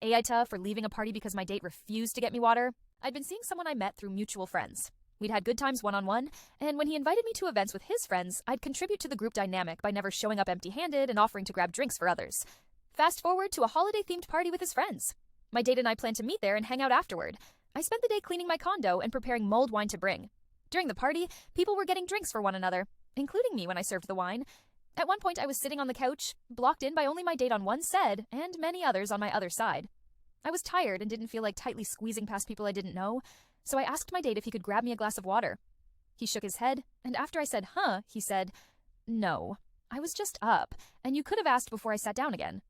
AITA for leaving a party because my date refused to get me water. I'd been seeing someone I met through mutual friends. We'd had good times one-on-one, and when he invited me to events with his friends, I'd contribute to the group dynamic by never showing up empty-handed and offering to grab drinks for others. Fast forward to a holiday-themed party with his friends. My date and I planned to meet there and hang out afterward. I spent the day cleaning my condo and preparing mulled wine to bring. During the party, people were getting drinks for one another, including me when I served the wine. At one point, I was sitting on the couch, blocked in by only my date on one side and many others on my other side. I was tired and didn't feel like tightly squeezing past people I didn't know, so I asked my date if he could grab me a glass of water. He shook his head, and after I said, "Huh," he said, "No, I was just up, and you could have asked before I sat down again."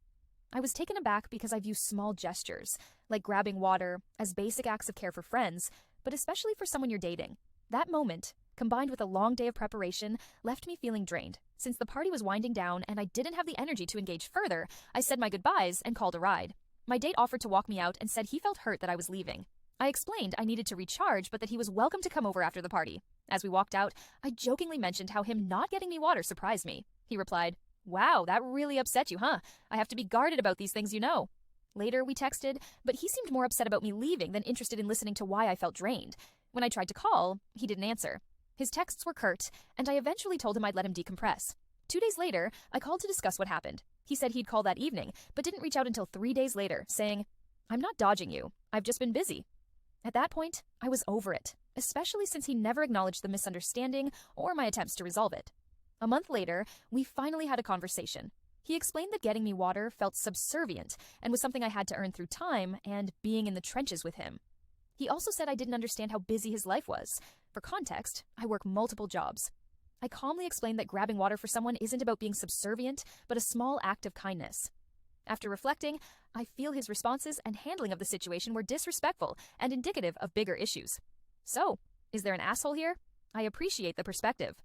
I was taken aback because I view small gestures, like grabbing water, as basic acts of care for friends, but especially for someone you're dating. That moment, combined with a long day of preparation, left me feeling drained. Since the party was winding down and I didn't have the energy to engage further, I said my goodbyes and called a ride. My date offered to walk me out and said he felt hurt that I was leaving. I explained I needed to recharge, but that he was welcome to come over after the party. As we walked out, I jokingly mentioned how him not getting me water surprised me. He replied, "Wow, that really upset you, huh? I have to be guarded about these things, you know." Later, we texted, but he seemed more upset about me leaving than interested in listening to why I felt drained. When I tried to call, he didn't answer. His texts were curt, and I eventually told him I'd let him decompress. 2 days later, I called to discuss what happened. He said he'd call that evening, but didn't reach out until 3 days later, saying, "I'm not dodging you. I've just been busy." At that point, I was over it, especially since he never acknowledged the misunderstanding or my attempts to resolve it. A month later, we finally had a conversation. He explained that getting me water felt subservient and was something I had to earn through time and being in the trenches with him. He also said I didn't understand how busy his life was. For context, I work multiple jobs. I calmly explained that grabbing water for someone isn't about being subservient, but a small act of kindness. After reflecting, I feel his responses and handling of the situation were disrespectful and indicative of bigger issues. So, is there an asshole here? I appreciate the perspective.